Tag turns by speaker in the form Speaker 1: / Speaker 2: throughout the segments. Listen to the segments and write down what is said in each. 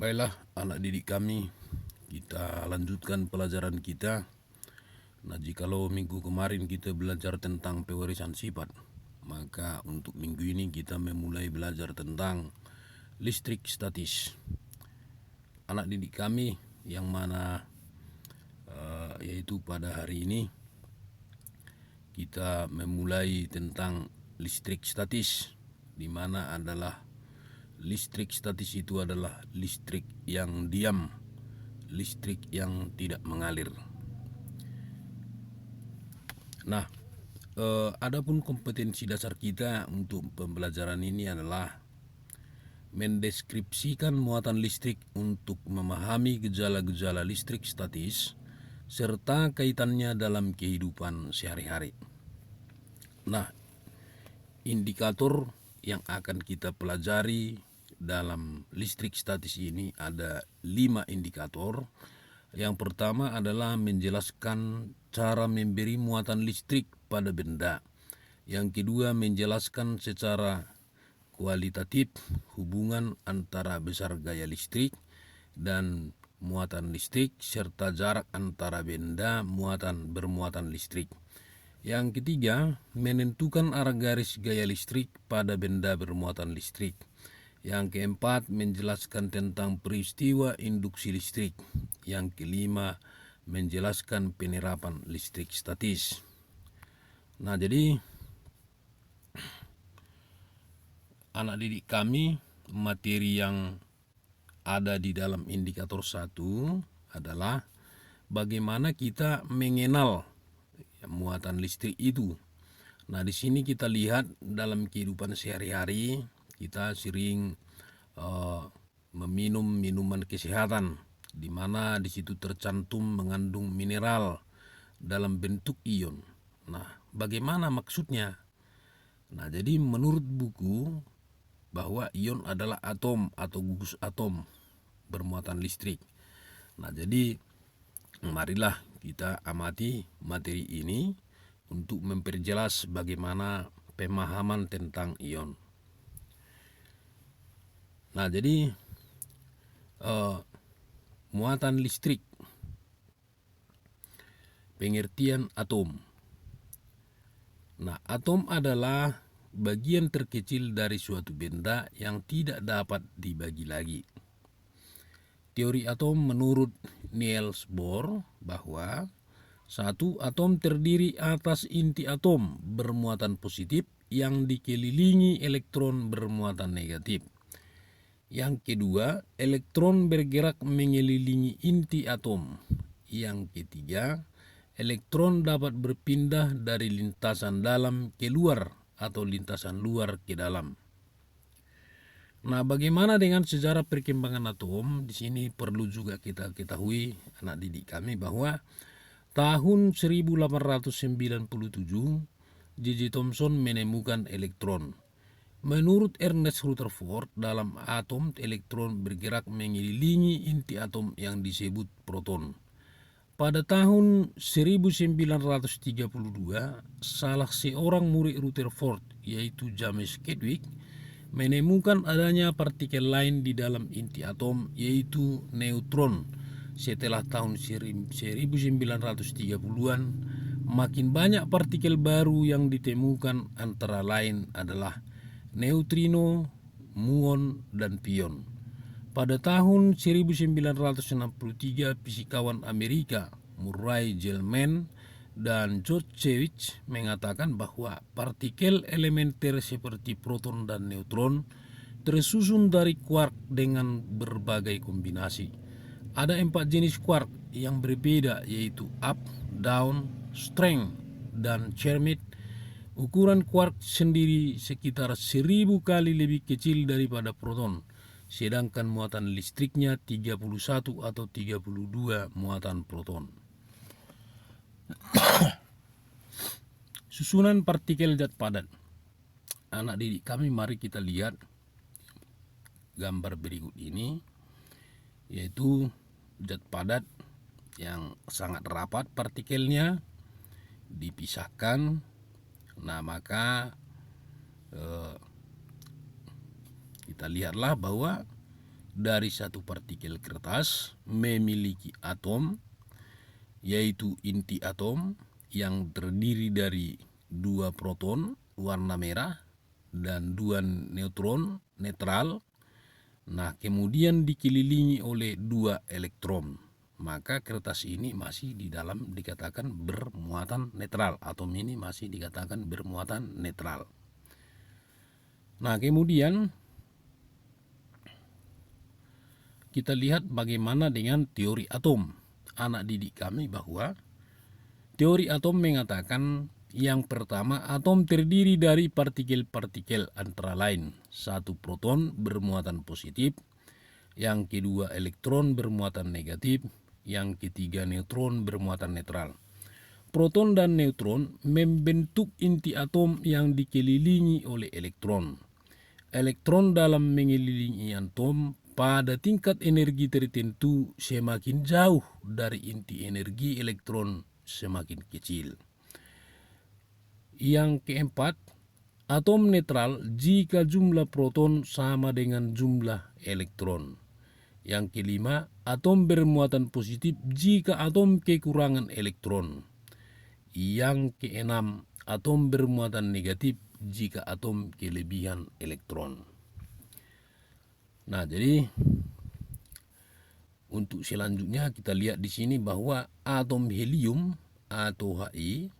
Speaker 1: Baiklah anak didik kami, kita lanjutkan pelajaran kita. Nah, jikalau minggu kemarin kita belajar tentang pewarisan sifat, maka untuk minggu ini kita memulai belajar tentang listrik statis. Anak didik kami yang mana yaitu pada hari ini kita memulai tentang listrik statis, di mana adalah listrik statis itu adalah listrik yang diam, listrik yang tidak mengalir. Nah, adapun kompetensi dasar kita untuk pembelajaran ini adalah mendeskripsikan muatan listrik untuk memahami gejala-gejala listrik statis serta kaitannya dalam kehidupan sehari-hari. Nah, indikator yang akan kita pelajari dalam listrik statis ini ada 5 indikator. Yang pertama adalah menjelaskan cara memberi muatan listrik pada benda. Yang kedua, menjelaskan secara kualitatif hubungan antara besar gaya listrik dan muatan listrik serta jarak antara benda bermuatan listrik. Yang ketiga, menentukan arah garis gaya listrik pada benda bermuatan listrik. Yang keempat, menjelaskan tentang peristiwa induksi listrik. Yang kelima, menjelaskan penerapan listrik statis. Nah, jadi anak didik kami, materi yang ada di dalam indikator 1 adalah bagaimana kita mengenal muatan listrik itu. Nah, di sini kita lihat dalam kehidupan sehari-hari kita sering meminum minuman kesehatan, di mana di situ tercantum mengandung mineral dalam bentuk ion. Nah, bagaimana maksudnya? Nah, jadi menurut buku bahwa ion adalah atom atau gugus atom bermuatan listrik. Nah, jadi marilah kita amati materi ini untuk memperjelas bagaimana pemahaman tentang ion. Nah, jadi muatan listrik, pengertian atom. Nah, atom adalah bagian terkecil dari suatu benda yang tidak dapat dibagi lagi. Teori atom menurut Niels Bohr bahwa satu atom terdiri atas inti atom bermuatan positif yang dikelilingi elektron bermuatan negatif. Yang kedua, elektron bergerak mengelilingi inti atom. Yang ketiga, elektron dapat berpindah dari lintasan dalam ke luar atau lintasan luar ke dalam. Nah, bagaimana dengan sejarah perkembangan atom? Di sini perlu juga kita ketahui anak didik kami bahwa tahun 1897 J.J. Thomson menemukan elektron. Menurut Ernest Rutherford, dalam atom elektron bergerak mengelilingi inti atom yang disebut proton. Pada tahun 1932, salah seorang murid Rutherford, yaitu James Chadwick, menemukan adanya partikel lain di dalam inti atom, yaitu neutron. Setelah tahun 1930-an, makin banyak partikel baru yang ditemukan, antara lain adalah neutrino, muon, dan pion. Pada tahun 1963, fisikawan Amerika Murray Gell-Mann dan George Chadwick mengatakan bahwa partikel elementer seperti proton dan neutron tersusun dari quark dengan berbagai kombinasi. Ada 4 jenis quark yang berbeda, yaitu up, down, strength, dan Fermi. Ukuran quark sendiri sekitar 1000 kali lebih kecil daripada proton, sedangkan muatan listriknya 31 atau 32 muatan proton. Susunan partikel zat padat. Anak didik kami, mari kita lihat gambar berikut ini, yaitu zat padat yang sangat rapat partikelnya, dipisahkan. Nah, maka kita lihatlah bahwa dari satu partikel kertas memiliki atom, yaitu inti atom yang terdiri dari 2 proton warna merah dan 2 neutron netral. Nah, kemudian dikelilingi oleh 2 elektron. Maka kertas ini masih di dalam dikatakan bermuatan netral. Atom ini masih dikatakan bermuatan netral. Nah, kemudian kita lihat bagaimana dengan teori atom. Anak didik kami bahwa teori atom mengatakan yang pertama, atom terdiri dari partikel-partikel antara lain. 1 proton bermuatan positif, yang kedua elektron bermuatan negatif, yang ketiga neutron bermuatan netral. Proton dan neutron membentuk inti atom yang dikelilingi oleh elektron. Elektron dalam mengelilingi atom pada tingkat energi tertentu semakin jauh dari inti energi elektron semakin kecil. Yang keempat, atom netral jika jumlah proton sama dengan jumlah elektron. Yang kelima, atom bermuatan positif jika atom kekurangan elektron. Yang keenam, atom bermuatan negatif jika atom kelebihan elektron. Nah, jadi untuk selanjutnya kita lihat di sini bahwa atom helium atau He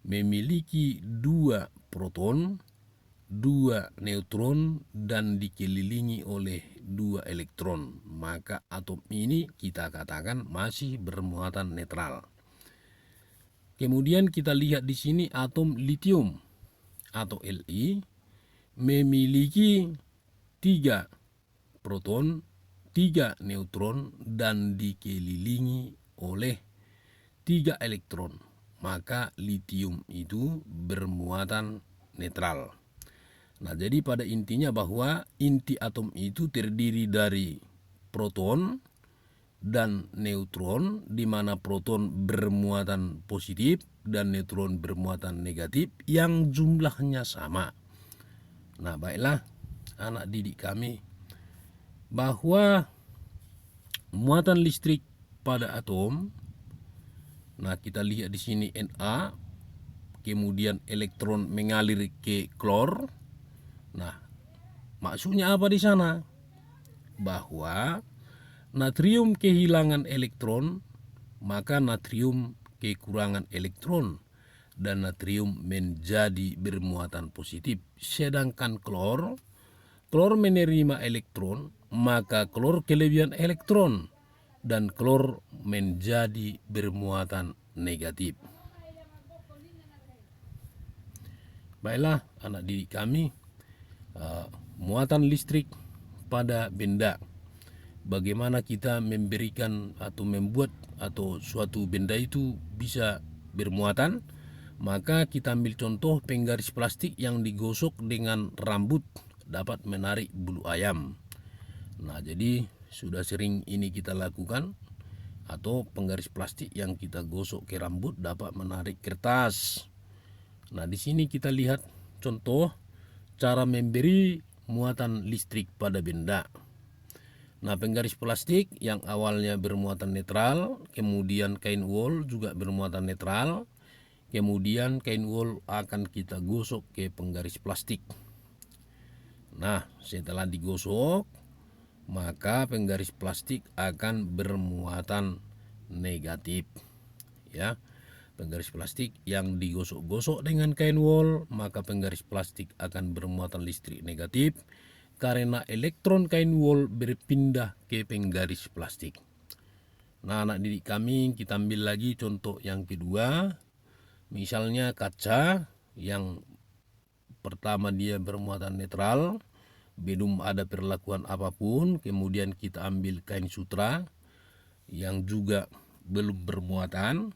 Speaker 1: memiliki 2 proton, 2 neutron dan dikelilingi oleh 2 elektron. Maka atom ini kita katakan masih bermuatan netral. Kemudian kita lihat di sini atom lithium atau Li memiliki 3 proton, 3 neutron dan dikelilingi oleh 3 elektron. Maka lithium itu bermuatan netral. Nah, jadi pada intinya bahwa inti atom itu terdiri dari proton dan neutron, di mana proton bermuatan positif dan neutron bermuatan negatif yang jumlahnya sama. Nah, baiklah anak didik kami, bahwa muatan listrik pada atom, nah kita lihat di sini Na, kemudian elektron mengalir ke klor. Nah, maksudnya apa di sana? Bahwa natrium kehilangan elektron, maka natrium kekurangan elektron dan natrium menjadi bermuatan positif. Sedangkan klor menerima elektron, maka klor kelebihan elektron dan klor menjadi bermuatan negatif. Baiklah anak didik kami, muatan listrik pada benda. Bagaimana kita memberikan atau membuat atau suatu benda itu bisa bermuatan? Maka kita ambil contoh penggaris plastik yang digosok dengan rambut dapat menarik bulu ayam. Nah, jadi sudah sering ini kita lakukan, atau penggaris plastik yang kita gosok ke rambut dapat menarik kertas. Nah, di sini kita lihat contoh cara memberi muatan listrik pada benda. Nah, penggaris plastik yang awalnya bermuatan netral, kemudian kain wol juga bermuatan netral, kemudian kain wol akan kita gosok ke penggaris plastik. Nah, setelah digosok, maka penggaris plastik akan bermuatan negatif. Ya, penggaris plastik yang digosok-gosok dengan kain wol, maka penggaris plastik akan bermuatan listrik negatif karena elektron kain wol berpindah ke penggaris plastik. Nah, anak didik kami, kita ambil lagi contoh yang kedua. Misalnya kaca yang pertama dia bermuatan netral, belum ada perlakuan apapun, kemudian kita ambil kain sutra yang juga belum bermuatan.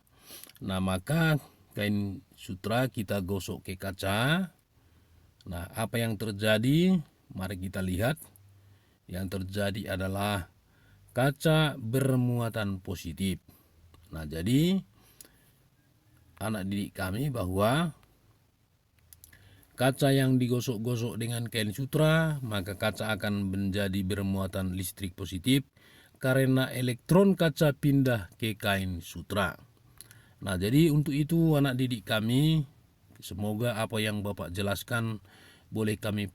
Speaker 1: Nah, maka kain sutra kita gosok ke kaca. Nah, apa yang terjadi? Mari kita lihat. Yang terjadi adalah kaca bermuatan positif. Nah, jadi anak didik kami bahwa kaca yang digosok-gosok dengan kain sutra, maka kaca akan menjadi bermuatan listrik positif karena elektron kaca pindah ke kain sutra. Nah, jadi untuk itu anak didik kami, semoga apa yang Bapak jelaskan boleh kamu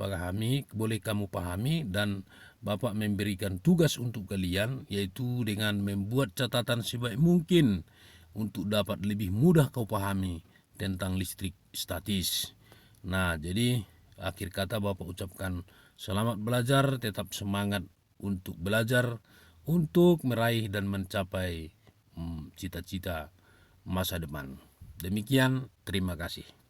Speaker 1: pahami, dan Bapak memberikan tugas untuk kalian, yaitu dengan membuat catatan sebaik mungkin untuk dapat lebih mudah kau pahami tentang listrik statis. Nah, jadi akhir kata Bapak ucapkan selamat belajar, tetap semangat untuk belajar, untuk meraih dan mencapai cita-cita masa depan. Demikian, terima kasih.